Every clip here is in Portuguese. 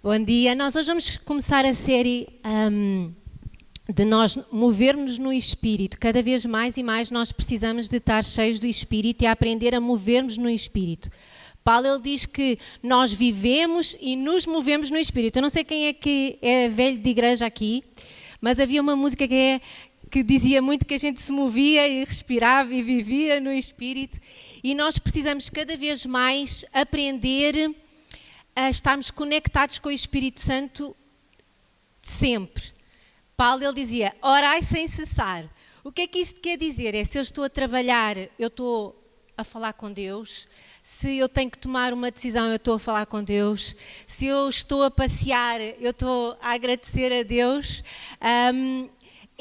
Bom dia, nós hoje vamos começar a série de nós movermos no Espírito. Cada vez mais e mais nós precisamos de estar cheios do Espírito e aprender a movermos no Espírito. Paulo ele diz que nós vivemos e nos movemos no Espírito. Eu não sei quem é que é velho de igreja aqui, mas havia uma música que dizia muito que a gente se movia e respirava e vivia no Espírito. E nós precisamos cada vez mais aprender a estarmos conectados com o Espírito Santo sempre. Paulo ele dizia, orai sem cessar. O que é que isto quer dizer? É se eu estou a trabalhar, eu estou a falar com Deus. Se eu tenho que tomar uma decisão, eu estou a falar com Deus. Se eu estou a passear, eu estou a agradecer a Deus.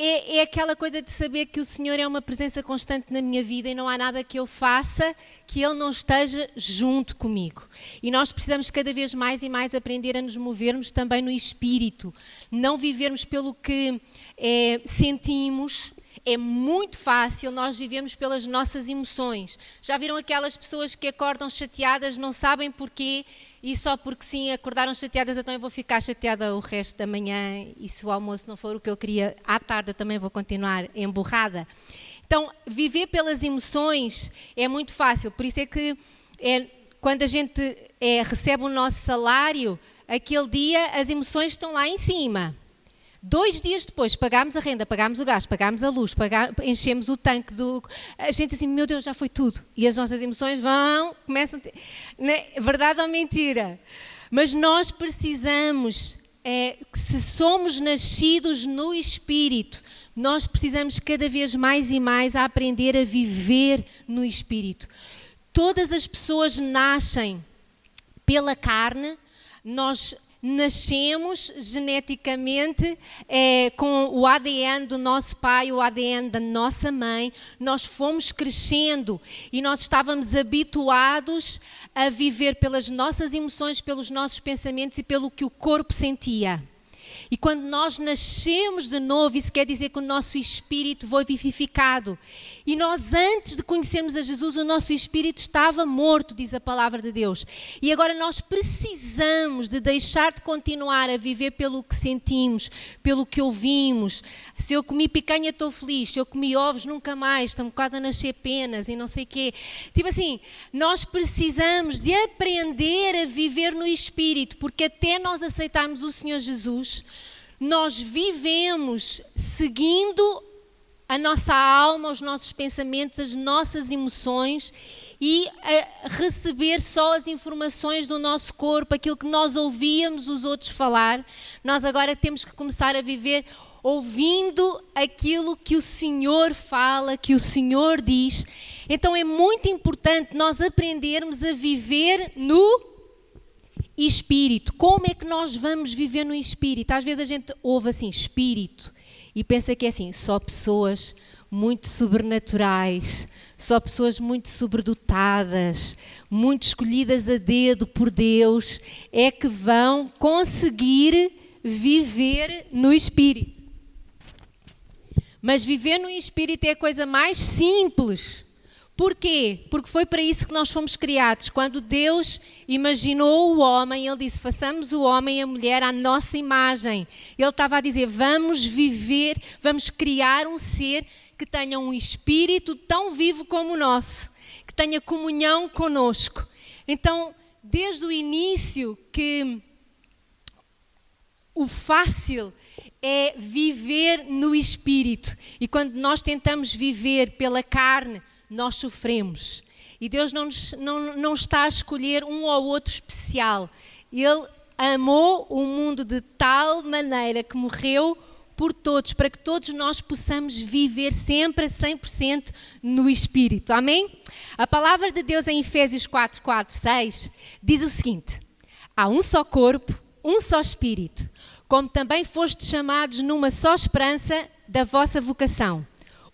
É aquela coisa de saber que o Senhor é uma presença constante na minha vida e não há nada que eu faça que Ele não esteja junto comigo. E nós precisamos cada vez mais e mais aprender a nos movermos também no Espírito. Não vivermos pelo que sentimos. É muito fácil nós vivemos pelas nossas emoções. Já viram aquelas pessoas que acordam chateadas, não sabem porquê, e só porque sim acordaram chateadas, então eu vou ficar chateada o resto da manhã, e se o almoço não for o que eu queria, à tarde eu também vou continuar emburrada. Então, viver pelas emoções é muito fácil, por isso é que quando a gente recebe o nosso salário, aquele dia as emoções estão lá em cima. 2 dias depois pagámos a renda, pagámos o gás, pagámos a luz, enchemos o tanque a gente assim, meu Deus, já foi tudo. E as nossas emoções começam a ter... Verdade ou mentira? Mas nós precisamos, se somos nascidos no Espírito, nós precisamos cada vez mais e mais a aprender a viver no Espírito. Todas as pessoas nascem pela carne, nós nascemos geneticamente com o ADN do nosso pai, o ADN da nossa mãe, nós fomos crescendo e nós estávamos habituados a viver pelas nossas emoções, pelos nossos pensamentos e pelo que o corpo sentia. E quando nós nascemos de novo, isso quer dizer que o nosso espírito foi vivificado. E nós, antes de conhecermos a Jesus, o nosso espírito estava morto, diz a palavra de Deus. E agora nós precisamos de deixar de continuar a viver pelo que sentimos, pelo que ouvimos. Se eu comi picanha, estou feliz. Se eu comi ovos, nunca mais. Estão quase a nascer penas e não sei o quê. Tipo assim, nós precisamos de aprender a viver no espírito, porque até nós aceitarmos o Senhor Jesus, nós vivemos seguindo a nossa alma, os nossos pensamentos, as nossas emoções e a receber só as informações do nosso corpo, aquilo que nós ouvíamos os outros falar. Nós agora temos que começar a viver ouvindo aquilo que o Senhor fala, que o Senhor diz. Então é muito importante nós aprendermos a viver no Espírito. Como é que nós vamos viver no Espírito? Às vezes a gente ouve assim, Espírito, e pensa que é assim, só pessoas muito sobrenaturais, só pessoas muito sobredotadas, muito escolhidas a dedo por Deus, é que vão conseguir viver no Espírito. Mas viver no Espírito é a coisa mais simples. Porquê? Porque foi para isso que nós fomos criados. Quando Deus imaginou o homem, Ele disse, façamos o homem e a mulher à nossa imagem. Ele estava a dizer, vamos viver, vamos criar um ser que tenha um espírito tão vivo como o nosso, que tenha comunhão conosco. Então, desde o início que o fácil é viver no espírito. E quando nós tentamos viver pela carne, nós sofremos. E Deus não está a escolher um ou outro especial. Ele amou o mundo de tal maneira que morreu por todos, para que todos nós possamos viver sempre a 100% no Espírito. Amém? A palavra de Deus em Efésios 4:6 diz o seguinte: há um só corpo, um só Espírito, como também fostes chamados numa só esperança da vossa vocação.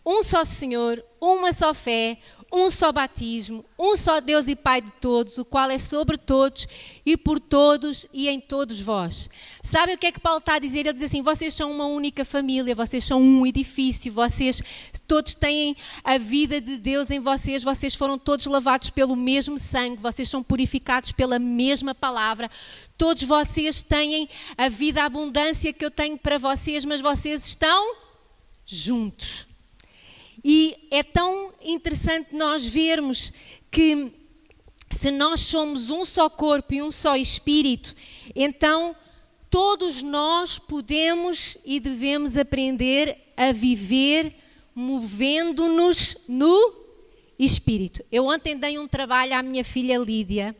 Um só Senhor, uma só fé, um só batismo, um só Deus e Pai de todos, o qual é sobre todos e por todos e em todos vós. Sabe o que é que Paulo está a dizer? Ele diz assim, vocês são uma única família, vocês são um edifício, vocês todos têm a vida de Deus em vocês, vocês foram todos lavados pelo mesmo sangue, vocês são purificados pela mesma palavra, todos vocês têm a vida, a abundância que eu tenho para vocês, mas vocês estão juntos. E é tão interessante nós vermos que se nós somos um só corpo e um só espírito, então todos nós podemos e devemos aprender a viver movendo-nos no espírito. Eu ontem dei um trabalho à minha filha Lídia,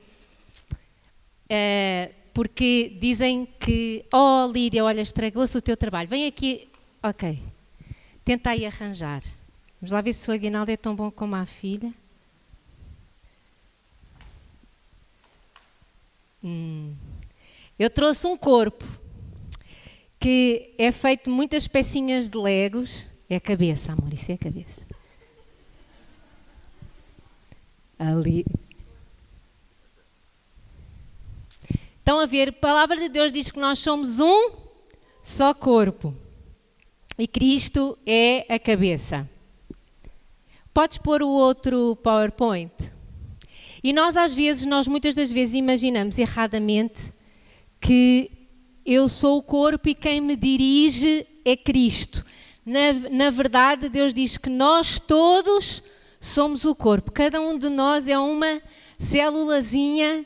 porque dizem que, oh Lídia, olha, estragou-se o teu trabalho, vem aqui, ok, tenta aí arranjar. Vamos lá ver se o aguinaldo é tão bom como a filha. Eu trouxe um corpo que é feito de muitas pecinhas de legos. É a cabeça, amor, isso é a cabeça. Ali. Estão a ver, a palavra de Deus diz que nós somos um só corpo. E Cristo é a cabeça. Podes pôr o outro PowerPoint? E nós muitas das vezes imaginamos erradamente que eu sou o corpo e quem me dirige é Cristo. Na verdade, Deus diz que nós todos somos o corpo. Cada um de nós é uma célulazinha.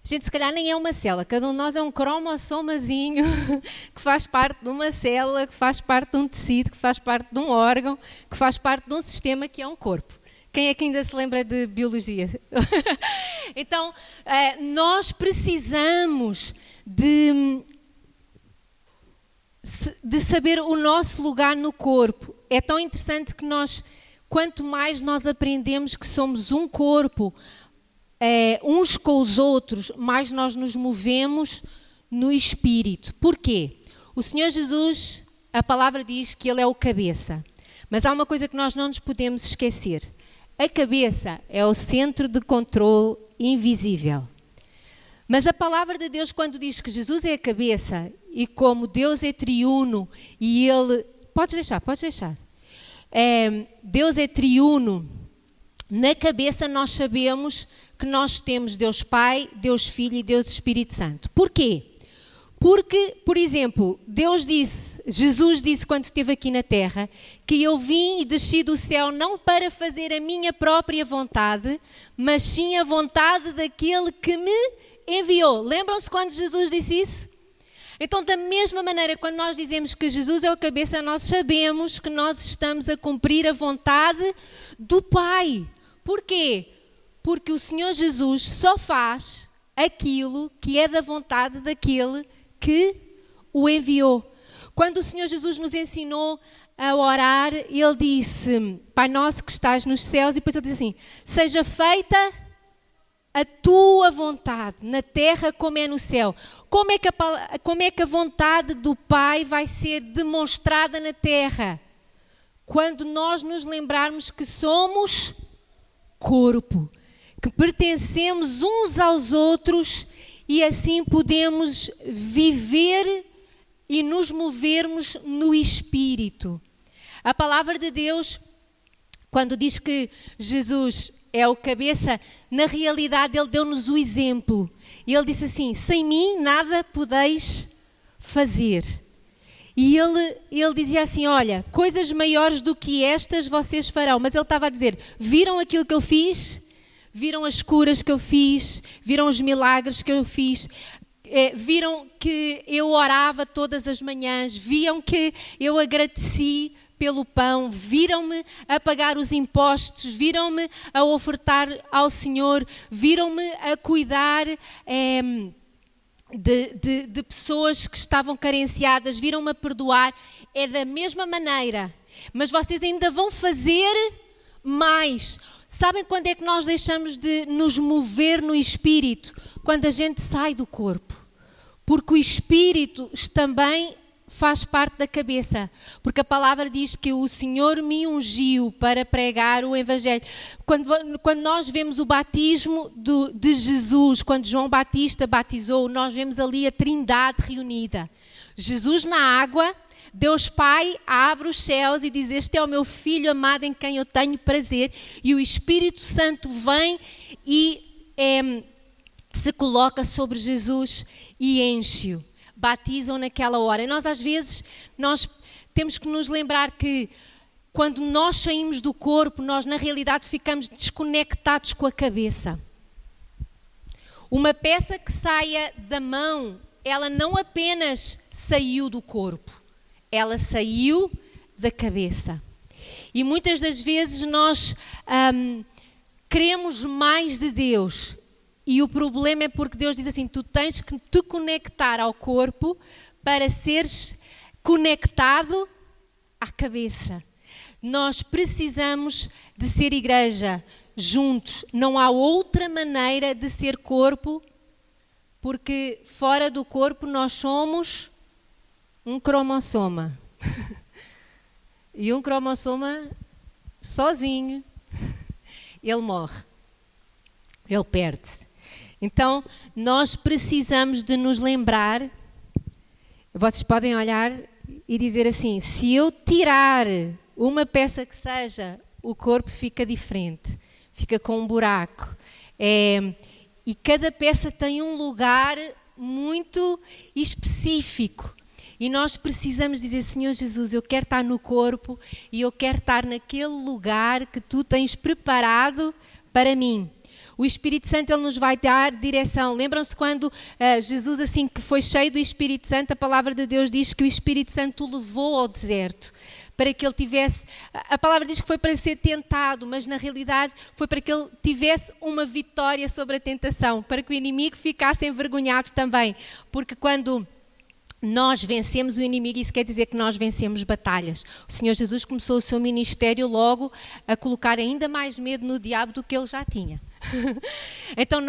A gente se calhar nem é uma célula, cada um de nós é um cromossomazinho que faz parte de uma célula, que faz parte de um tecido, que faz parte de um órgão, que faz parte de um sistema que é um corpo. Quem é que ainda se lembra de biologia? Então, nós precisamos de saber o nosso lugar no corpo. É tão interessante que quanto mais nós aprendemos que somos um corpo, uns com os outros, mais nós nos movemos no Espírito. Porquê? O Senhor Jesus, a palavra diz que Ele é o cabeça. Mas há uma coisa que nós não nos podemos esquecer. A cabeça é o centro de controle invisível. Mas a palavra de Deus, quando diz que Jesus é a cabeça, e como Deus é triuno, e Ele... Podes deixar. Deus é triuno. Na cabeça nós sabemos que nós temos Deus Pai, Deus Filho e Deus Espírito Santo. Porquê? Porque, por exemplo, Jesus disse quando esteve aqui na terra, que eu vim e desci do céu não para fazer a minha própria vontade, mas sim a vontade daquele que me enviou. Lembram-se quando Jesus disse isso? Então, da mesma maneira, quando nós dizemos que Jesus é o cabeça, nós sabemos que nós estamos a cumprir a vontade do Pai. Porquê? Porque o Senhor Jesus só faz aquilo que é da vontade daquele que o enviou. Quando o Senhor Jesus nos ensinou a orar, Ele disse, Pai nosso que estás nos céus, e depois Ele disse assim, seja feita a tua vontade, na terra como é no céu. Como é que a vontade do Pai vai ser demonstrada na terra? Quando nós nos lembrarmos que somos corpo, que pertencemos uns aos outros e assim podemos viver e nos movermos no Espírito. A palavra de Deus, quando diz que Jesus é o cabeça, na realidade Ele deu-nos o exemplo. Ele disse assim, sem mim nada podeis fazer. E ele dizia assim, olha, coisas maiores do que estas vocês farão. Mas ele estava a dizer, viram aquilo que eu fiz? Viram as curas que eu fiz? Viram os milagres que eu fiz? Viram que eu orava todas as manhãs? Viram que eu agradeci pelo pão? Viram-me a pagar os impostos? Viram-me a ofertar ao Senhor? Viram-me a cuidar de pessoas que estavam carenciadas? Viram-me a perdoar? É da mesma maneira. Mas vocês ainda vão fazer mais. Sabem quando é que nós deixamos de nos mover no Espírito? Quando a gente sai do corpo. Porque o Espírito também faz parte da cabeça, porque a palavra diz que o Senhor me ungiu para pregar o Evangelho. Quando nós vemos o batismo de Jesus, quando João Batista batizou, nós vemos ali a Trindade reunida. Jesus na água, Deus Pai abre os céus e diz: este é o meu Filho amado em quem eu tenho prazer, e o Espírito Santo vem e se coloca sobre Jesus e enche-o. Batizam naquela hora. E nós às vezes temos que nos lembrar que quando nós saímos do corpo, nós na realidade ficamos desconectados com a cabeça. Uma peça que saia da mão, ela não apenas saiu do corpo, ela saiu da cabeça. E muitas das vezes nós queremos mais de Deus. E o problema é porque Deus diz assim: tu tens que te conectar ao corpo para seres conectado à cabeça. Nós precisamos de ser igreja juntos. Não há outra maneira de ser corpo, porque fora do corpo nós somos um cromossoma. E um cromossoma sozinho, ele morre, ele perde-se. Então, nós precisamos de nos lembrar, vocês podem olhar e dizer assim: se eu tirar uma peça que seja, o corpo fica diferente, fica com um buraco. E cada peça tem um lugar muito específico. E nós precisamos dizer: Senhor Jesus, eu quero estar no corpo e eu quero estar naquele lugar que tu tens preparado para mim. O Espírito Santo, ele nos vai dar direção. Lembram-se quando Jesus, assim que foi cheio do Espírito Santo, a palavra de Deus diz que o Espírito Santo o levou ao deserto, para que ele tivesse, a palavra diz que foi para ser tentado, mas na realidade foi para que ele tivesse uma vitória sobre a tentação, para que o inimigo ficasse envergonhado também, porque quando nós vencemos o inimigo, isso quer dizer que nós vencemos batalhas. O Senhor Jesus começou o seu ministério logo a colocar ainda mais medo no diabo do que ele já tinha. Então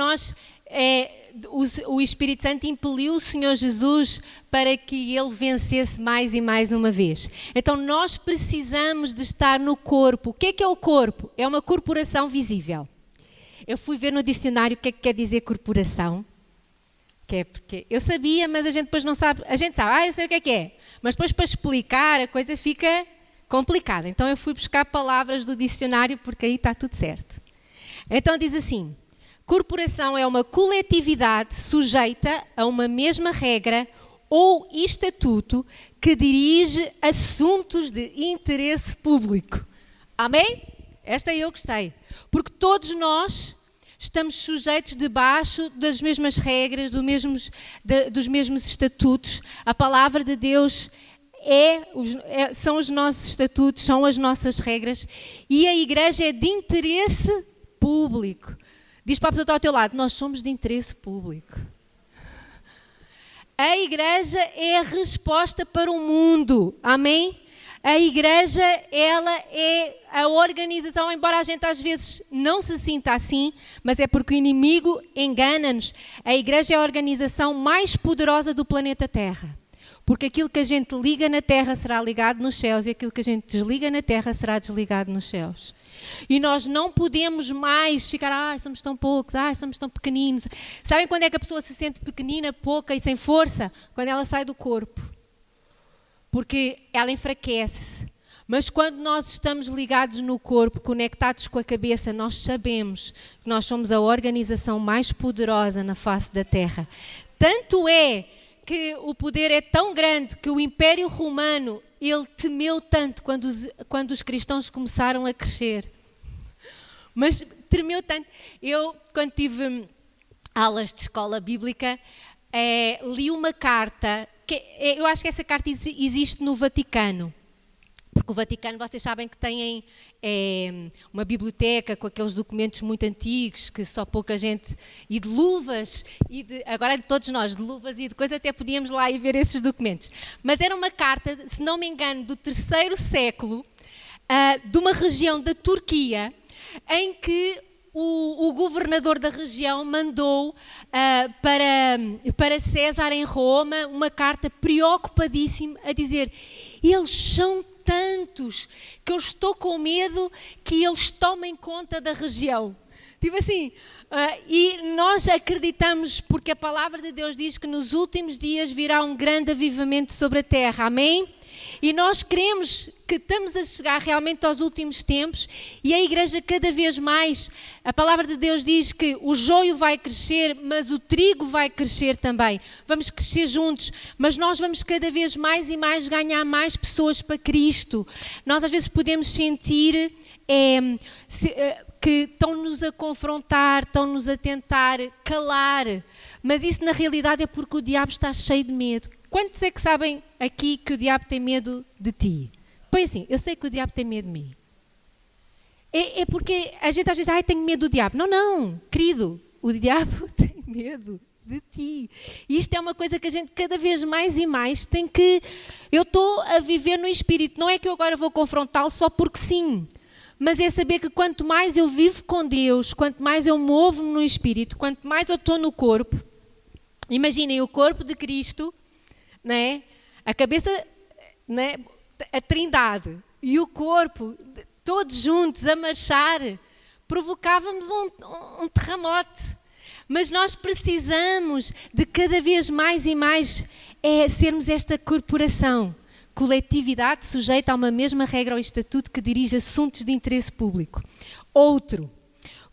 o Espírito Santo impeliu o Senhor Jesus para que ele vencesse mais e mais uma vez. Então nós precisamos de estar no corpo. O que é o corpo? É uma corporação visível. Eu fui ver no dicionário o que é que quer dizer corporação. Que é porque eu sabia, mas a gente depois não sabe. A gente sabe, eu sei o que é. Mas depois para explicar a coisa fica complicada. Então eu fui buscar palavras do dicionário porque aí está tudo certo. Então diz assim: corporação é uma coletividade sujeita a uma mesma regra ou estatuto que dirige assuntos de interesse público. Amém? Esta eu gostei. Porque todos nós estamos sujeitos debaixo das mesmas regras, dos mesmos estatutos. A palavra de Deus são os nossos estatutos, são as nossas regras. E a igreja é de interesse público. Diz para a pessoa que está ao teu lado: nós somos de interesse público. A igreja é a resposta para o mundo. Amém? A igreja, ela é a organização, embora a gente às vezes não se sinta assim, mas é porque o inimigo engana-nos. A igreja é a organização mais poderosa do planeta Terra. Porque aquilo que a gente liga na terra será ligado nos céus e aquilo que a gente desliga na terra será desligado nos céus. E nós não podemos mais ficar: somos tão poucos, somos tão pequeninos. Sabem quando é que a pessoa se sente pequenina, pouca e sem força? Quando ela sai do corpo. Porque ela enfraquece-se. Mas quando nós estamos ligados no corpo, conectados com a cabeça, nós sabemos que nós somos a organização mais poderosa na face da terra. Tanto é que o poder é tão grande que o Império Romano, ele temeu tanto quando os cristãos começaram a crescer. Mas tremeu tanto. Eu, quando tive aulas de escola bíblica, li uma carta, eu acho que essa carta existe no Vaticano. Porque o Vaticano, vocês sabem que tem uma biblioteca com aqueles documentos muito antigos, que só pouca gente... E de luvas, agora todos nós, de luvas e de coisa, até podíamos lá ir ver esses documentos. Mas era uma carta, se não me engano, do 3º século, de uma região da Turquia, em que o governador da região mandou para César em Roma uma carta preocupadíssimo a dizer: eles são tantos que eu estou com medo que eles tomem conta da região. Tipo assim, e nós acreditamos, porque a palavra de Deus diz que nos últimos dias virá um grande avivamento sobre a terra, amém? E nós cremos que estamos a chegar realmente aos últimos tempos e a igreja cada vez mais, a palavra de Deus diz que o joio vai crescer, mas o trigo vai crescer também. Vamos crescer juntos, mas nós vamos cada vez mais e mais ganhar mais pessoas para Cristo. Nós às vezes podemos sentir que estão-nos a confrontar, estão-nos a tentar calar, mas isso na realidade é porque o diabo está cheio de medo. Quantos é que sabem aqui que o diabo tem medo de ti? Põe assim, eu sei que o diabo tem medo de mim. É porque a gente às vezes, tenho medo do diabo. Não, querido, o diabo tem medo de ti. E isto é uma coisa que a gente cada vez mais e mais tem que... Eu estou a viver no Espírito, não é que eu agora vou confrontá-lo só porque sim, mas é saber que quanto mais eu vivo com Deus, quanto mais eu movo-me no Espírito, quanto mais eu estou no corpo, imaginem o corpo de Cristo, né? A cabeça, né? A trindade e o corpo, todos juntos a marchar, provocávamos um terremoto. Mas nós precisamos de cada vez mais e mais sermos esta corporação, coletividade sujeita a uma mesma regra ou estatuto que dirige assuntos de interesse público. Outro,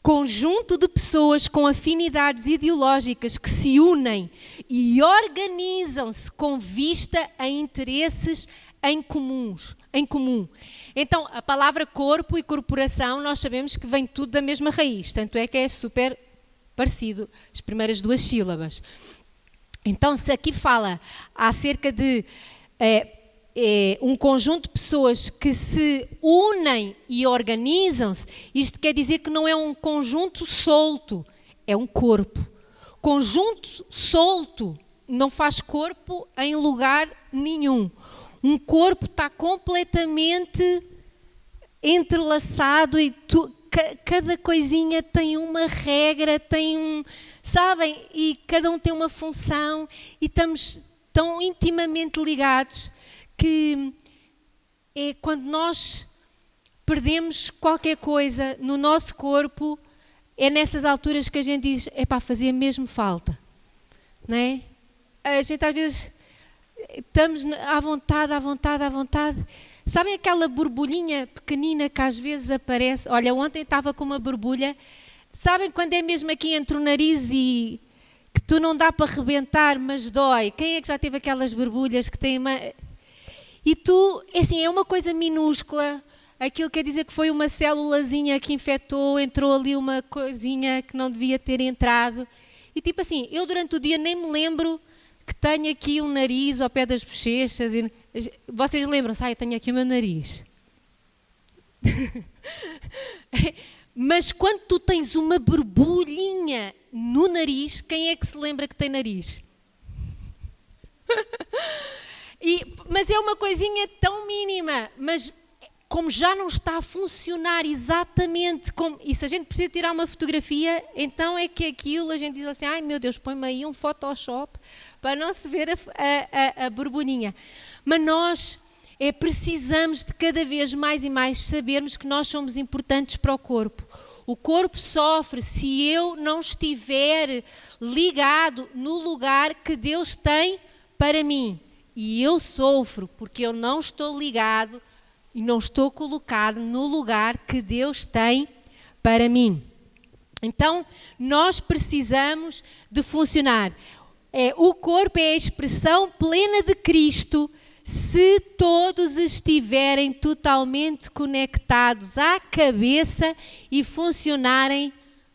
conjunto de pessoas com afinidades ideológicas que se unem e organizam-se com vista a interesses em comum. Então, a palavra corpo e corporação, nós sabemos que vem tudo da mesma raiz, tanto é que é super parecido, as primeiras duas sílabas. Então, se aqui fala acerca de um conjunto de pessoas que se unem e organizam-se, isto quer dizer que não é um conjunto solto, é um corpo. Conjunto solto não faz corpo em lugar nenhum. Um corpo está completamente entrelaçado e cada coisinha tem uma regra, sabem? E cada um tem uma função e estamos tão intimamente ligados que é quando nós perdemos qualquer coisa no nosso corpo, é nessas alturas que a gente diz, fazia mesmo falta, não é? A gente às vezes estamos à vontade. Sabem aquela borbulhinha pequenina que às vezes aparece? Olha, ontem estava com uma borbulha, sabem quando é mesmo aqui entre o nariz e que tu não dá para rebentar, mas dói? Quem é que já teve aquelas borbulhas que têm E tu, assim, é uma coisa minúscula, aquilo quer dizer que foi uma célulazinha que infectou, entrou ali uma coisinha que não devia ter entrado. E tipo assim, eu durante o dia nem me lembro que tenho aqui um nariz ao pé das bochechas. Vocês lembram-se, eu tenho aqui o meu nariz. Mas quando tu tens uma borbulhinha no nariz, quem é que se lembra que tem nariz? Mas é uma coisinha tão mínima, mas como já não está a funcionar exatamente como... E se a gente precisa tirar uma fotografia, então é que aquilo a gente diz assim, ai meu Deus, põe-me aí um Photoshop para não se ver a borbulhinha. Mas nós precisamos de cada vez mais e mais sabermos que nós somos importantes para o corpo. O corpo sofre se eu não estiver ligado no lugar que Deus tem para mim. E eu sofro porque eu não estou ligado e não estou colocado no lugar que Deus tem para mim. Então, nós precisamos de funcionar. O corpo é a expressão plena de Cristo se todos estiverem totalmente conectados à cabeça e funcionarem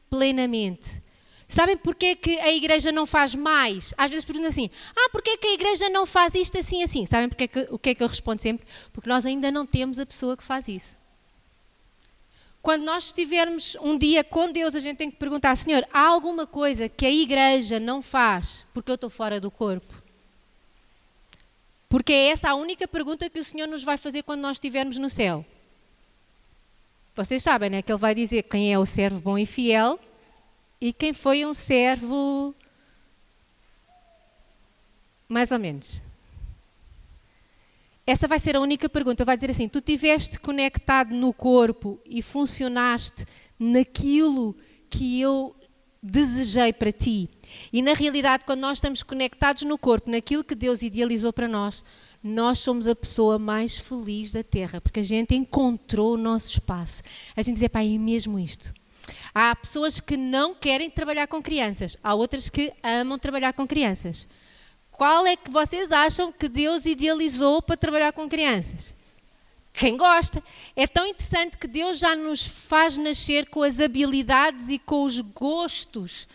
plenamente. Sabem porque é que a igreja não faz mais? Às vezes perguntam assim, porque é que a igreja não faz isto assim, assim? Sabem o que é que eu respondo sempre? Porque nós ainda não temos a pessoa que faz isso. Quando nós estivermos um dia com Deus, a gente tem que perguntar, Senhor, há alguma coisa que a igreja não faz porque eu estou fora do corpo? Porque é essa a única pergunta que o Senhor nos vai fazer quando nós estivermos no céu. Vocês sabem, né? Que ele vai dizer quem é o servo bom e fiel e quem foi um servo mais ou menos. Essa vai ser a única pergunta. Ele vai dizer assim, tu estiveste conectado no corpo e funcionaste naquilo que eu desejei para ti. E na realidade, quando nós estamos conectados no corpo, naquilo que Deus idealizou para nós, nós somos a pessoa mais feliz da Terra, porque a gente encontrou o nosso espaço. A gente diz, é mesmo isto. Há pessoas que não querem trabalhar com crianças, há outras que amam trabalhar com crianças. Qual é que vocês acham que Deus idealizou para trabalhar com crianças? Quem gosta. É tão interessante que Deus já nos faz nascer com as habilidades e com os gostos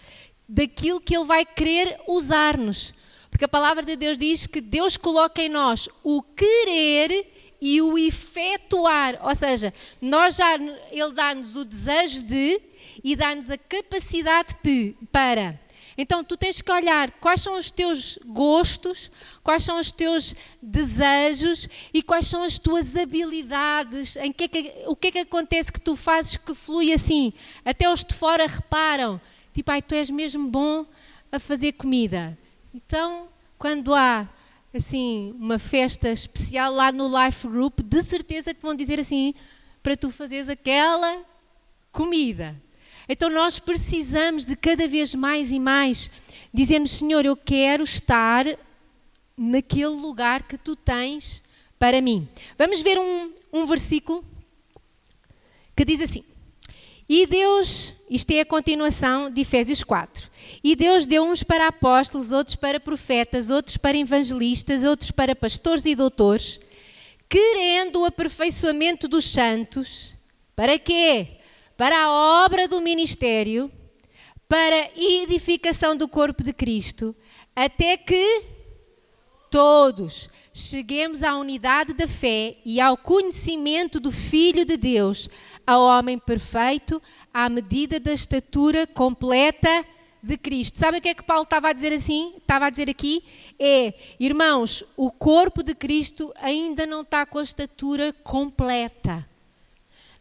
daquilo que Ele vai querer usar-nos. Porque a palavra de Deus diz que Deus coloca em nós o querer e o efetuar. Ou seja, Ele dá-nos o desejo de e dá-nos a capacidade para. Então, tu tens que olhar quais são os teus gostos, quais são os teus desejos e quais são as tuas habilidades, o que é que acontece que tu fazes que flui assim. Até os de fora reparam, tipo, tu és mesmo bom a fazer comida. Então, quando há assim, uma festa especial lá no Life Group, de certeza que vão dizer assim, para tu fazeres aquela comida. Então nós precisamos de cada vez mais e mais dizermos, Senhor, eu quero estar naquele lugar que tu tens para mim. Vamos ver um versículo que diz assim, e Deus, isto é a continuação de Efésios 4, e Deus deu uns para apóstolos, outros para profetas, outros para evangelistas, outros para pastores e doutores, querendo o aperfeiçoamento dos santos, para quê? Para a obra do ministério, para a edificação do corpo de Cristo, até que todos cheguemos à unidade da fé e ao conhecimento do Filho de Deus, ao homem perfeito, à medida da estatura completa de Cristo. Sabem o que é que Paulo estava a dizer assim? Estava a dizer aqui? Irmãos, o corpo de Cristo ainda não está com a estatura completa.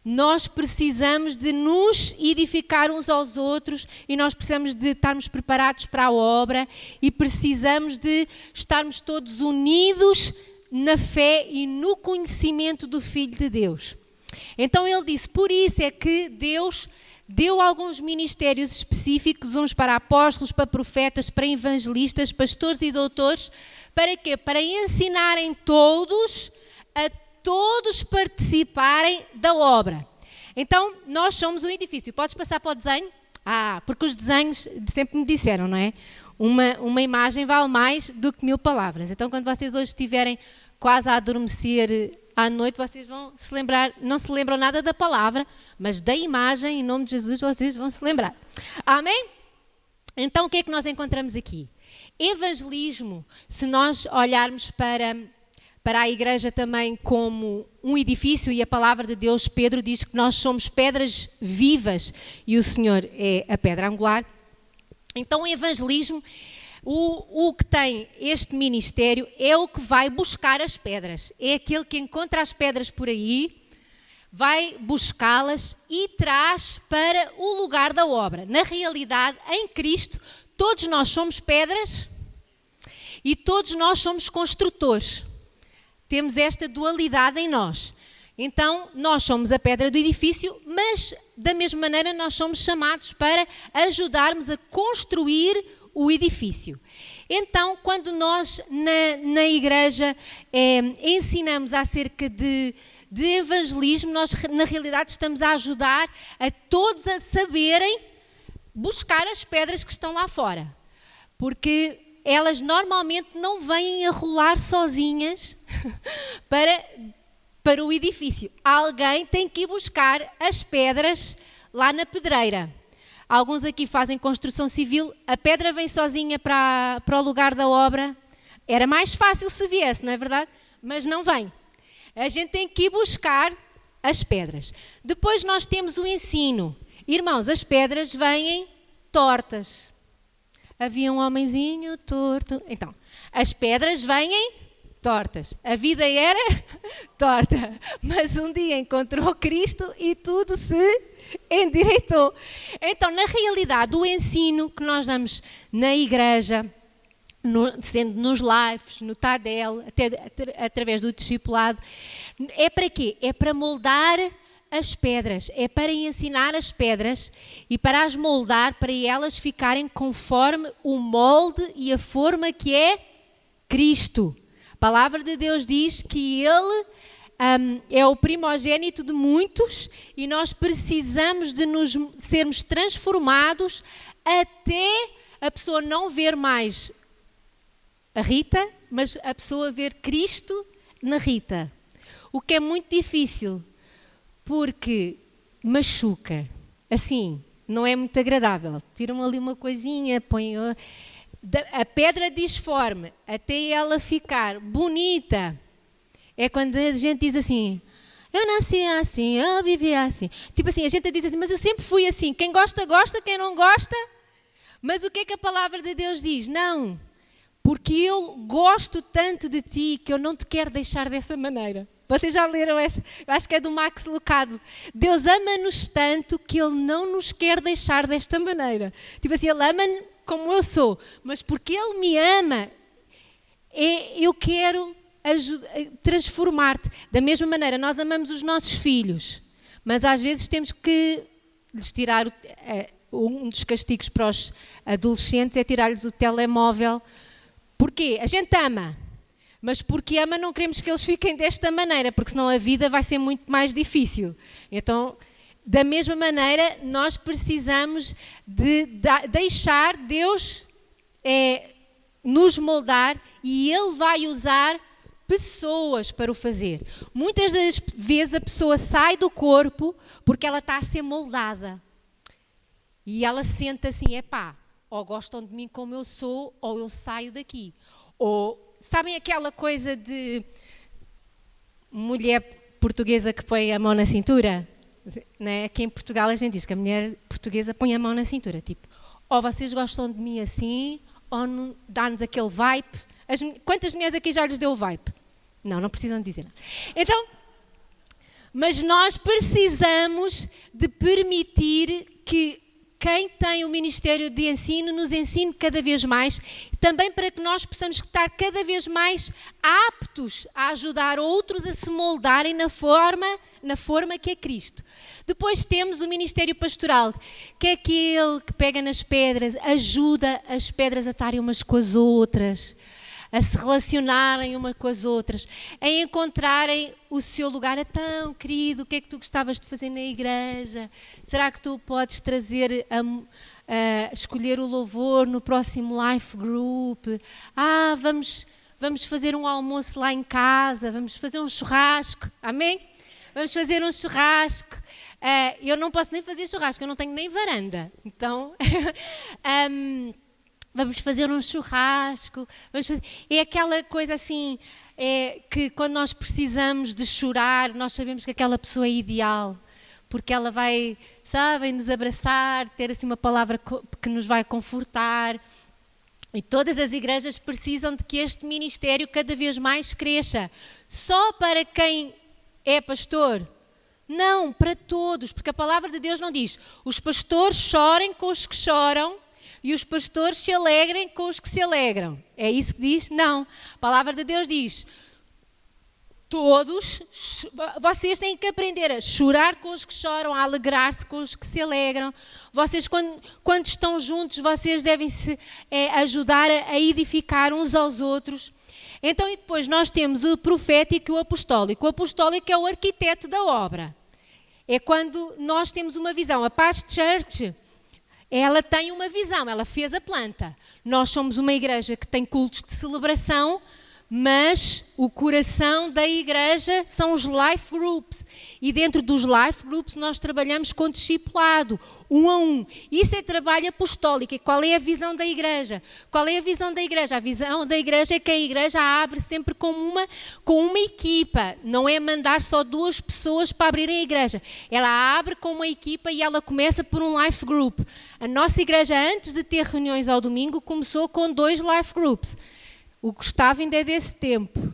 Nós precisamos de nos edificar uns aos outros e nós precisamos de estarmos preparados para a obra e precisamos de estarmos todos unidos na fé e no conhecimento do Filho de Deus. Então ele disse, por isso é que Deus deu alguns ministérios específicos, uns para apóstolos, para profetas, para evangelistas, pastores e doutores, para quê? Para ensinarem todos a todos participarem da obra. Então, nós somos um edifício. Podes passar para o desenho? Porque os desenhos sempre me disseram, não é? Uma imagem vale mais do que 1000 palavras. Então, quando vocês hoje estiverem quase a adormecer à noite, vocês vão se lembrar, não se lembram nada da palavra, mas da imagem, em nome de Jesus, vocês vão se lembrar. Amém? Então, o que é que nós encontramos aqui? Evangelismo, se nós olharmos para a igreja também como um edifício, e a palavra de Deus, Pedro diz que nós somos pedras vivas e o Senhor é a pedra angular. Então o evangelismo, o que tem este ministério é o que vai buscar as pedras, é aquele que encontra as pedras por aí, vai buscá-las e traz para o lugar da obra. Na realidade, em Cristo, todos nós somos pedras e todos nós somos construtores. Temos esta dualidade em nós. Então, nós somos a pedra do edifício, mas, da mesma maneira, nós somos chamados para ajudarmos a construir o edifício. Então, quando nós, na igreja, ensinamos acerca de evangelismo, nós, na realidade, estamos a ajudar a todos a saberem buscar as pedras que estão lá fora. Porque elas normalmente não vêm a rolar sozinhas para o edifício. Alguém tem que ir buscar as pedras lá na pedreira. Alguns aqui fazem construção civil, a pedra vem sozinha para o lugar da obra. Era mais fácil se viesse, não é verdade? Mas não vem. A gente tem que ir buscar as pedras. Depois nós temos o ensino. Irmãos, as pedras vêm tortas. Havia um homenzinho torto. Então, as pedras vêm tortas. A vida era torta, mas um dia encontrou Cristo e tudo se endireitou. Então, na realidade, o ensino que nós damos na igreja, sendo nos lives, no Tadel, até através do discipulado, é para quê? É para moldar as pedras, é para ensinar as pedras e para as moldar, para elas ficarem conforme o molde e a forma que é Cristo. A palavra de Deus diz que Ele é o primogênito de muitos e nós precisamos de nos sermos transformados até a pessoa não ver mais a Rita, mas a pessoa ver Cristo na Rita. O que é muito difícil, porque machuca. Assim, não é muito agradável. Tiram ali uma coisinha, põem a pedra disforme, até ela ficar bonita. É quando a gente diz assim, eu nasci assim, eu vivi assim. Tipo assim, a gente diz assim, mas eu sempre fui assim. Quem gosta, gosta, quem não gosta. Mas o que é que a palavra de Deus diz? Não, porque eu gosto tanto de ti que eu não te quero deixar dessa maneira. Vocês já leram essa? Eu acho que é do Max Lucado. Deus ama-nos tanto que Ele não nos quer deixar desta maneira. Tipo assim, Ele ama-me como eu sou, mas porque Ele me ama, eu quero transformar-te. Da mesma maneira, nós amamos os nossos filhos, mas às vezes temos que lhes tirar um dos castigos para os adolescentes é tirar-lhes o telemóvel. Porquê? A gente ama. Mas porque ama não queremos que eles fiquem desta maneira, porque senão a vida vai ser muito mais difícil. Então, da mesma maneira, nós precisamos de deixar Deus nos moldar e Ele vai usar pessoas para o fazer. Muitas das vezes a pessoa sai do corpo porque ela está a ser moldada. E ela sente assim, ou gostam de mim como eu sou, ou eu saio daqui. Ou sabem aquela coisa de mulher portuguesa que põe a mão na cintura? Né? Aqui em Portugal a gente diz que a mulher portuguesa põe a mão na cintura. Tipo, ou vocês gostam de mim assim, ou dá-nos aquele vibe. Quantas mulheres aqui já lhes deu o vibe? Não precisam dizer nada. Então, mas nós precisamos de permitir que quem tem o Ministério de Ensino nos ensine cada vez mais, também para que nós possamos estar cada vez mais aptos a ajudar outros a se moldarem na forma que é Cristo. Depois temos o Ministério Pastoral, que é aquele que pega nas pedras, ajuda as pedras a estarem umas com as outras, a se relacionarem umas com as outras, a encontrarem o seu lugar. Tão querido, o que é que tu gostavas de fazer na igreja? Será que tu podes trazer, escolher o louvor no próximo life group? Vamos fazer um almoço lá em casa, vamos fazer um churrasco, amém? Vamos fazer um churrasco. Eu não posso nem fazer churrasco, eu não tenho nem varanda, então... Vamos fazer um churrasco, é aquela coisa assim, que quando nós precisamos de chorar, nós sabemos que aquela pessoa é ideal, porque ela vai, sabem, nos abraçar, ter assim uma palavra que nos vai confortar. E todas as igrejas precisam de que este ministério cada vez mais cresça. Só para quem é pastor? Não, para todos, porque a palavra de Deus não diz, os pastores chorem com os que choram, e os pastores se alegrem com os que se alegram. É isso que diz? Não. A palavra de Deus diz, todos, vocês têm que aprender a chorar com os que choram, a alegrar-se com os que se alegram. Vocês, quando estão juntos, vocês devem se ajudar a edificar uns aos outros. Então, e depois nós temos o profético e o apostólico. O apostólico é o arquiteto da obra. É quando nós temos uma visão. A Paz Church... ela tem uma visão, ela fez a planta. Nós somos uma igreja que tem cultos de celebração, mas o coração da igreja são os life groups. E dentro dos life groups nós trabalhamos com discipulado, um a um. Isso é trabalho apostólico. E qual é a visão da igreja? Qual é a visão da igreja? A visão da igreja é que a igreja abre sempre com uma equipa. Não é mandar só 2 pessoas para abrir a igreja. Ela abre com uma equipa e ela começa por um life group. A nossa igreja, antes de ter reuniões ao domingo, começou com 2 life groups. O Gustavo ainda é desse tempo.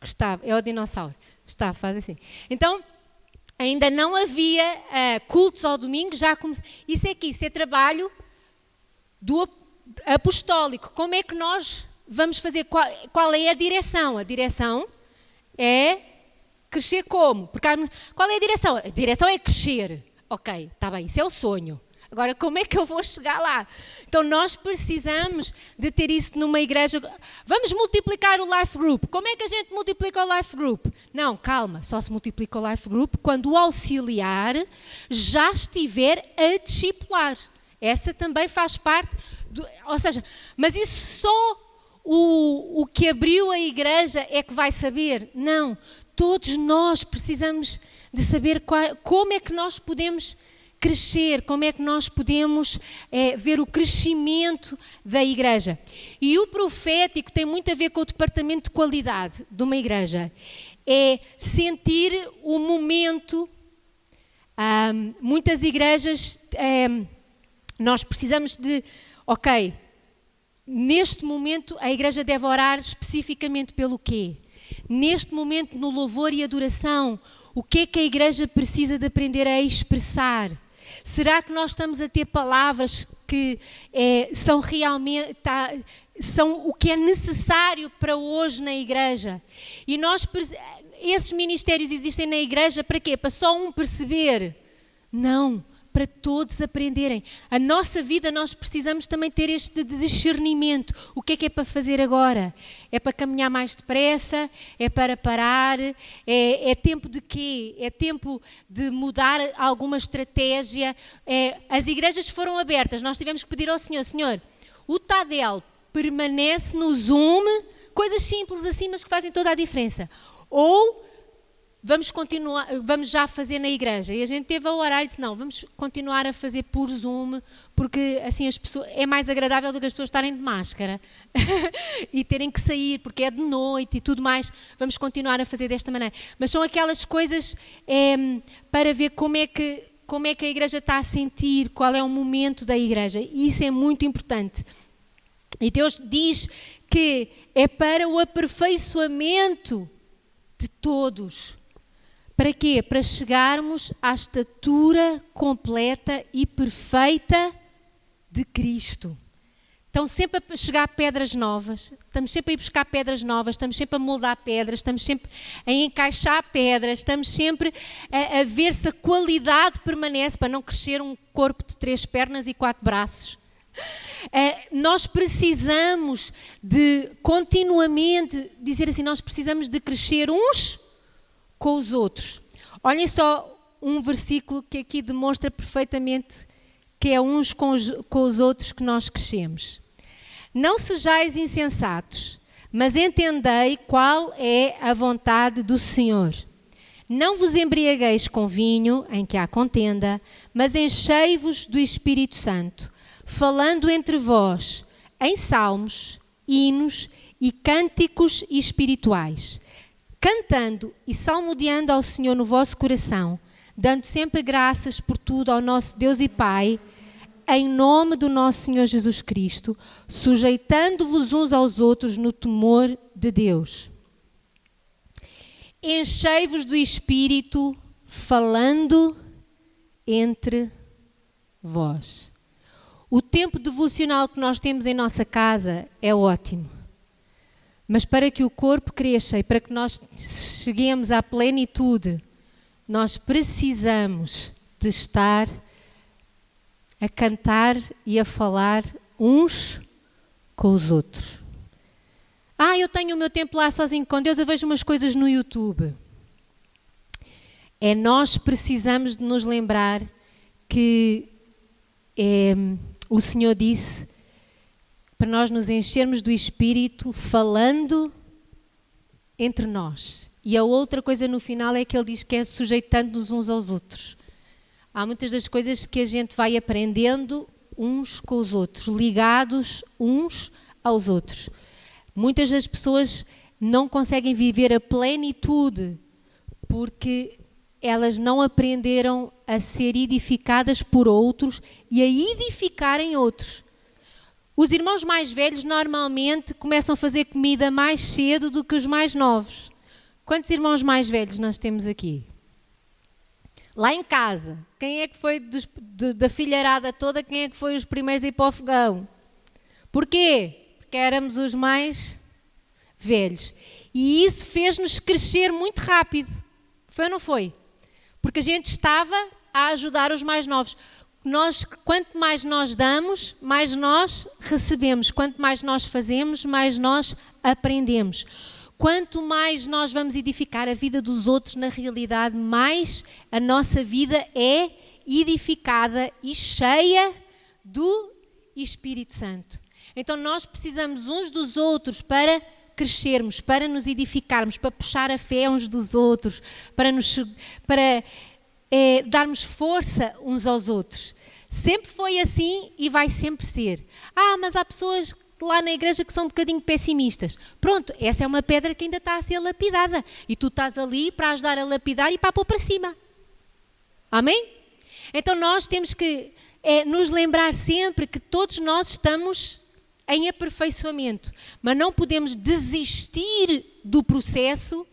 Gustavo, é o dinossauro. Gustavo, faz assim. Então, ainda não havia cultos ao domingo, isso é trabalho do apostólico. Como é que nós vamos fazer? Qual é a direção? A direção é crescer como? Porque qual é a direção? A direção é crescer. Ok, está bem, isso é o sonho. Agora, como é que eu vou chegar lá? Então, nós precisamos de ter isso numa igreja. Vamos multiplicar o Life Group. Como é que a gente multiplica o Life Group? Não, calma, só se multiplica o Life Group quando o auxiliar já estiver a discipular. Essa também faz parte, ou seja, mas isso só o que abriu a igreja é que vai saber? Não, todos nós precisamos de saber como é que nós podemos crescer, como é que nós podemos ver o crescimento da igreja. E o profético tem muito a ver com o departamento de qualidade de uma igreja. É sentir o momento. Muitas igrejas, nós precisamos de, ok, neste momento a igreja deve orar especificamente pelo quê? Neste momento, no louvor e adoração, o que é que a igreja precisa de aprender a expressar? Será que nós estamos a ter palavras que são realmente, são o que é necessário para hoje na igreja? E esses ministérios existem na igreja para quê? Para só um perceber? Não, para todos aprenderem. A nossa vida nós precisamos também ter este discernimento. O que é para fazer agora? É para caminhar mais depressa? É para parar? É tempo de quê? É tempo de mudar alguma estratégia? As igrejas foram abertas, nós tivemos que pedir ao Senhor, Senhor, o Tadel permanece no Zoom, coisas simples assim, mas que fazem toda a diferença. Ou vamos já fazer na igreja. E a gente teve a orar e disse, não, vamos continuar a fazer por Zoom, porque assim as pessoas, é mais agradável do que as pessoas estarem de máscara e terem que sair, porque é de noite e tudo mais. Vamos continuar a fazer desta maneira. Mas são aquelas coisas para ver como é que a igreja está a sentir, qual é o momento da igreja. E isso é muito importante. E Deus diz que é para o aperfeiçoamento de todos. Para quê? Para chegarmos à estatura completa e perfeita de Cristo. Estão sempre a chegar pedras novas, estamos sempre a ir buscar pedras novas, estamos sempre a moldar pedras, estamos sempre a encaixar pedras, estamos sempre a ver se a qualidade permanece para não crescer um corpo de 3 pernas e 4 braços. Nós precisamos de continuamente dizer assim, nós precisamos de crescer uns com os outros. Olhem só um versículo que aqui demonstra perfeitamente que é uns com os outros que nós crescemos. Não sejais insensatos, mas entendei qual é a vontade do Senhor. Não vos embriagueis com vinho, em que há contenda, mas enchei-vos do Espírito Santo, falando entre vós em salmos, hinos e cânticos espirituais, cantando e salmodiando ao Senhor no vosso coração, dando sempre graças por tudo ao nosso Deus e Pai, em nome do nosso Senhor Jesus Cristo, sujeitando-vos uns aos outros no temor de Deus. Enchei-vos do Espírito, falando entre vós. O tempo devocional que nós temos em nossa casa é ótimo. Mas para que o corpo cresça e para que nós cheguemos à plenitude, nós precisamos de estar a cantar e a falar uns com os outros. Eu tenho o meu tempo lá sozinho com Deus, eu vejo umas coisas no YouTube. Nós precisamos de nos lembrar que o Senhor disse para nós nos enchermos do Espírito falando entre nós. E a outra coisa no final é que ele diz que é sujeitando-nos uns aos outros. Há muitas das coisas que a gente vai aprendendo uns com os outros, ligados uns aos outros. Muitas das pessoas não conseguem viver a plenitude porque elas não aprenderam a ser edificadas por outros e a edificarem outros. Os irmãos mais velhos normalmente começam a fazer comida mais cedo do que os mais novos. Quantos irmãos mais velhos nós temos aqui? Lá em casa, quem é que foi da filharada toda, quem é que foi os primeiros a ir para o fogão? Porquê? Porque éramos os mais velhos. E isso fez-nos crescer muito rápido. Foi ou não foi? Porque a gente estava a ajudar os mais novos. Quanto mais nós damos, mais nós recebemos. Quanto mais nós fazemos, mais nós aprendemos. Quanto mais nós vamos edificar a vida dos outros, na realidade, mais a nossa vida é edificada e cheia do Espírito Santo. Então nós precisamos uns dos outros para crescermos, para nos edificarmos, para puxar a fé uns dos outros, para darmos força uns aos outros. Sempre foi assim e vai sempre ser. Mas há pessoas lá na igreja que são um bocadinho pessimistas. Pronto, essa é uma pedra que ainda está a ser lapidada. E tu estás ali para ajudar a lapidar e para pôr para cima. Amém? Então nós temos que nos lembrar sempre que todos nós estamos em aperfeiçoamento. Mas não podemos desistir do processo,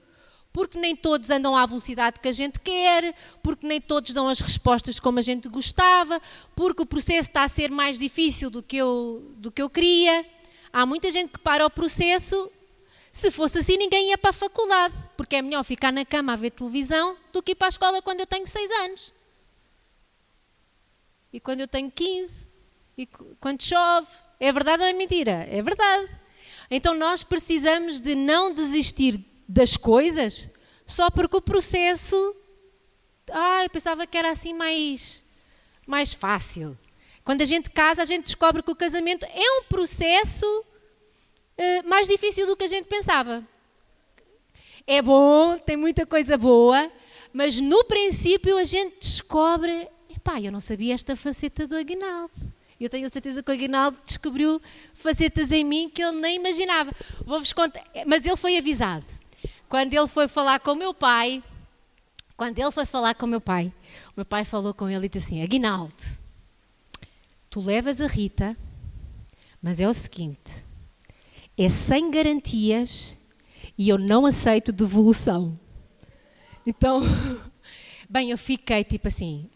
porque nem todos andam à velocidade que a gente quer, porque nem todos dão as respostas como a gente gostava, porque o processo está a ser mais difícil do que eu queria. Há muita gente que para o processo. Se fosse assim, ninguém ia para a faculdade, porque é melhor ficar na cama a ver televisão do que ir para a escola quando eu tenho 6 anos. E quando eu tenho 15, e quando chove. É verdade ou é mentira? É verdade. Então nós precisamos de não desistir das coisas só porque o processo... eu pensava que era assim mais fácil. Quando a gente casa, a gente descobre que o casamento é um processo mais difícil do que a gente pensava. É bom, tem muita coisa boa, mas no princípio a gente descobre... eu não sabia esta faceta do Aguinaldo. Eu tenho a certeza que o Aguinaldo descobriu facetas em mim que ele nem imaginava. Vou-vos contar, mas ele foi avisado. Quando ele foi falar com o meu pai, o meu pai falou com ele e disse assim: Aguinaldo, tu levas a Rita, mas é o seguinte, é sem garantias e eu não aceito devolução. Então, bem, eu fiquei tipo assim,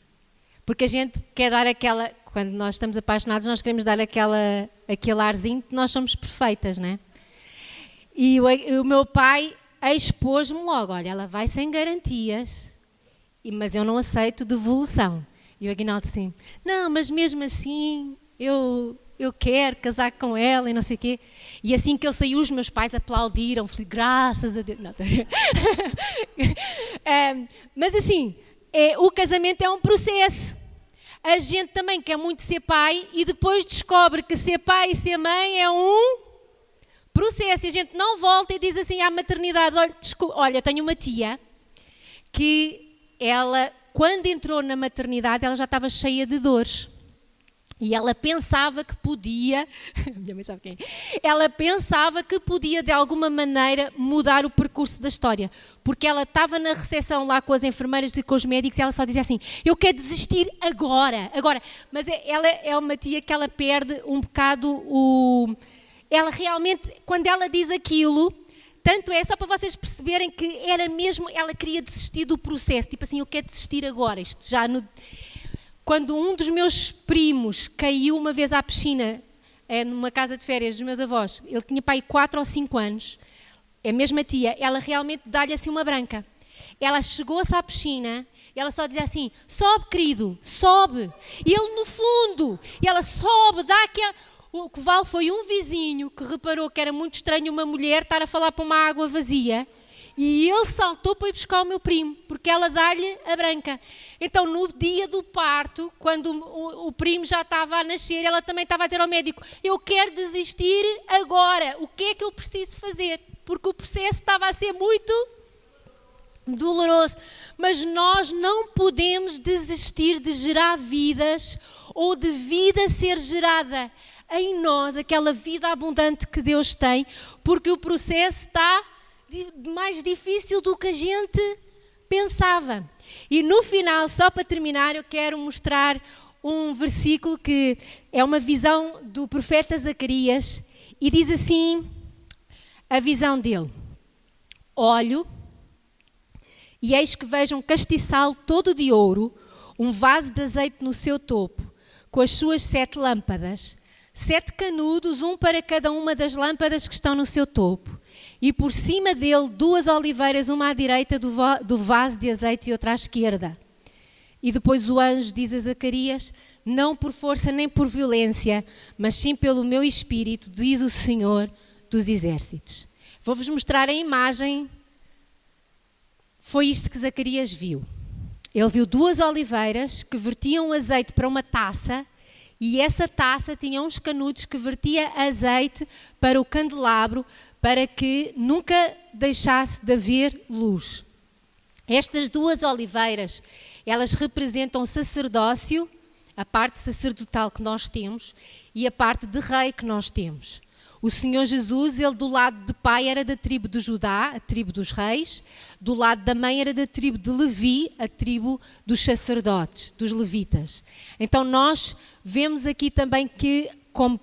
porque a gente quer dar aquela... Quando nós estamos apaixonados, nós queremos dar aquele arzinho que nós somos perfeitas, não é? E o meu pai expôs-me logo: olha, ela vai sem garantias, mas eu não aceito devolução. E o Aguinaldo assim: não, mas mesmo assim, eu quero casar com ela e não sei o quê. E assim que ele saiu, os meus pais aplaudiram, graças a Deus. Não, mas assim, o casamento é um processo. A gente também quer muito ser pai e depois descobre que ser pai e ser mãe é um processo. E a gente não volta e diz assim à maternidade: olha, eu tenho uma tia que ela, quando entrou na maternidade, ela já estava cheia de dores. E ela pensava que podia, minha mãe sabe quem é, ela pensava que podia de alguma maneira mudar o percurso da história, porque ela estava na recepção lá com as enfermeiras e com os médicos e ela só dizia assim: eu quero desistir agora. Mas ela é uma tia que ela perde um bocado ela realmente, quando ela diz aquilo, tanto é só para vocês perceberem que era mesmo, ela queria desistir do processo, tipo assim, eu quero desistir agora, isto já no... Quando um dos meus primos caiu uma vez à piscina, numa casa de férias dos meus avós, ele tinha pai 4 ou 5 anos, a mesma tia, ela realmente dá-lhe assim uma branca. Ela chegou-se à piscina, e ela só dizia assim: sobe, querido, sobe. E ele no fundo, e ela sobe, dá aquela... O que vale foi um vizinho que reparou que era muito estranho uma mulher estar a falar para uma água vazia. E ele saltou para ir buscar o meu primo, porque ela dá-lhe a branca. Então, no dia do parto, quando o primo já estava a nascer, ela também estava a dizer ao médico: eu quero desistir agora, o que é que eu preciso fazer? Porque o processo estava a ser muito doloroso. Mas nós não podemos desistir de gerar vidas ou de vida ser gerada em nós, aquela vida abundante que Deus tem, porque o processo está mais difícil do que a gente pensava. E no final, só para terminar, eu quero mostrar um versículo que é uma visão do profeta Zacarias e diz assim, a visão dele: olho E eis que vejo um castiçal todo de ouro, um vaso de azeite no seu topo, com as suas 7 lâmpadas, 7 canudos, um para cada uma das lâmpadas que estão no seu topo. E por cima dele 2 oliveiras, uma à direita do vaso de azeite e outra à esquerda. E depois o anjo diz a Zacarias: não por força nem por violência, mas sim pelo meu espírito, diz o Senhor dos exércitos. Vou-vos mostrar a imagem. Foi isto que Zacarias viu. Ele viu 2 oliveiras que vertiam azeite para uma taça, e essa taça tinha uns canudos que vertia azeite para o candelabro, para que nunca deixasse de haver luz. Estas 2 oliveiras, elas representam o sacerdócio, a parte sacerdotal que nós temos e a parte de rei que nós temos. O Senhor Jesus, ele do lado de pai era da tribo de Judá, a tribo dos reis, do lado da mãe era da tribo de Levi, a tribo dos sacerdotes, dos levitas. Então nós vemos aqui também que, como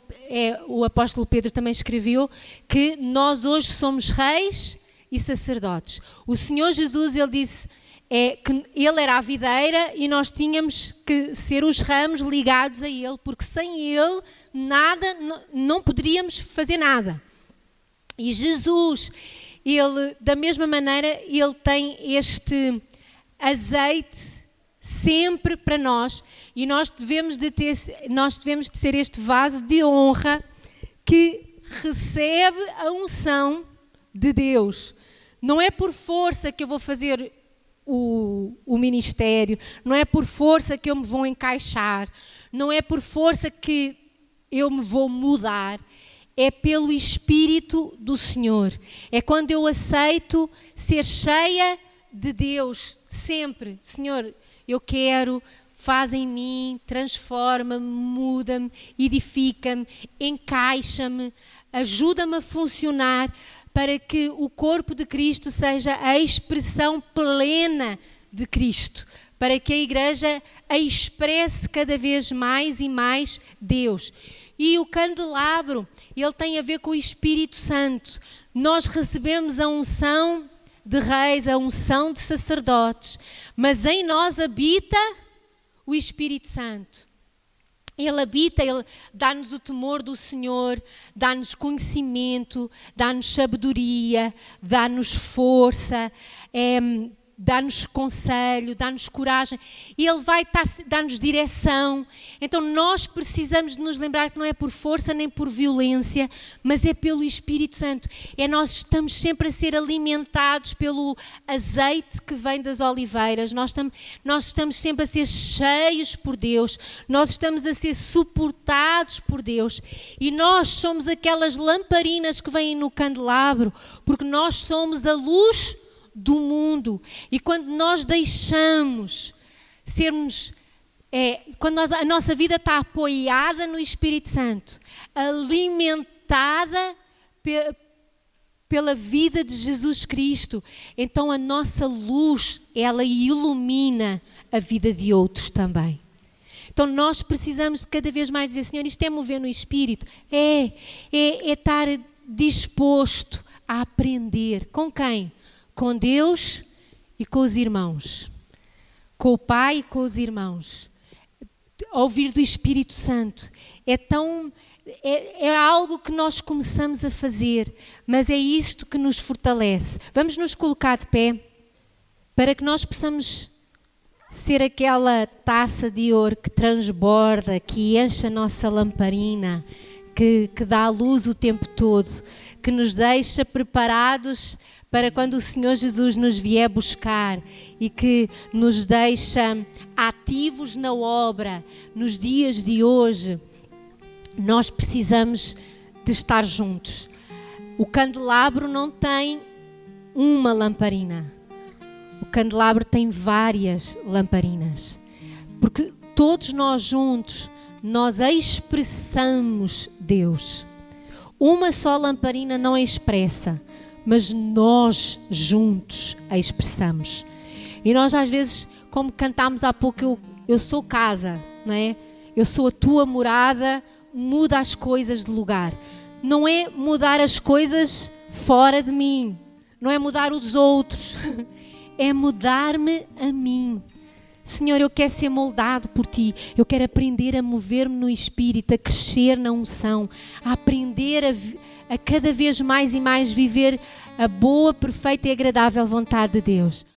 o apóstolo Pedro também escreveu, que nós hoje somos reis e sacerdotes. O Senhor Jesus, ele disse que ele era a videira e nós tínhamos que ser os ramos ligados a ele, porque sem ele nada, não poderíamos fazer nada. E Jesus, ele, da mesma maneira, ele tem este azeite sempre para nós, e nós devemos de ser este vaso de honra que recebe a unção de Deus. Não é por força que eu vou fazer o ministério, não é por força que eu me vou encaixar, não é por força que eu me vou mudar, é pelo Espírito do Senhor. É quando eu aceito ser cheia de Deus, sempre. Senhor, eu quero, faz em mim, transforma-me, muda-me, edifica-me, encaixa-me, ajuda-me a funcionar, para que o corpo de Cristo seja a expressão plena de Cristo, para que a igreja a expresse cada vez mais e mais Deus. E o candelabro, ele tem a ver com o Espírito Santo. Nós recebemos a unção de reis, a unção de sacerdotes, mas em nós habita o Espírito Santo. Ele habita, ele dá-nos o temor do Senhor, dá-nos conhecimento, dá-nos sabedoria, dá-nos força, dá-nos conselho, dá-nos coragem. Ele vai dar-nos direção. Então nós precisamos de nos lembrar que não é por força nem por violência, mas é pelo Espírito Santo. Nós estamos sempre a ser alimentados pelo azeite que vem das oliveiras. Nós estamos sempre a ser cheios por Deus. Nós estamos a ser suportados por Deus. E nós somos aquelas lamparinas que vêm no candelabro, porque nós somos a luz do mundo. E quando nós deixamos sermos, quando a nossa vida está apoiada no Espírito Santo, alimentada pela vida de Jesus Cristo, então a nossa luz, ela ilumina a vida de outros também. Então nós precisamos de cada vez mais dizer: Senhor, isto é mover no Espírito, é estar disposto a aprender. Com quem? Com Deus e com os irmãos, com o Pai e com os irmãos. Ouvir do Espírito Santo é algo que nós começamos a fazer, mas é isto que nos fortalece. Vamos nos colocar de pé para que nós possamos ser aquela taça de ouro que transborda, que enche a nossa lamparina, que dá a luz o tempo todo, que nos deixa preparados para quando o Senhor Jesus nos vier buscar, e que nos deixa ativos na obra nos dias de hoje. Nós precisamos de estar juntos. O candelabro não tem uma lamparina. O candelabro tem várias lamparinas. Porque todos nós juntos, nós expressamos Deus. Uma só lamparina não expressa, mas nós juntos a expressamos. E nós às vezes, como cantámos há pouco, eu sou casa, não é? Eu sou a tua morada, muda as coisas de lugar. Não é mudar as coisas fora de mim, não é mudar os outros, é mudar-me a mim. Senhor, eu quero ser moldado por Ti, eu quero aprender a mover-me no Espírito, a crescer na unção, a aprender a cada vez mais e mais viver a boa, perfeita e agradável vontade de Deus.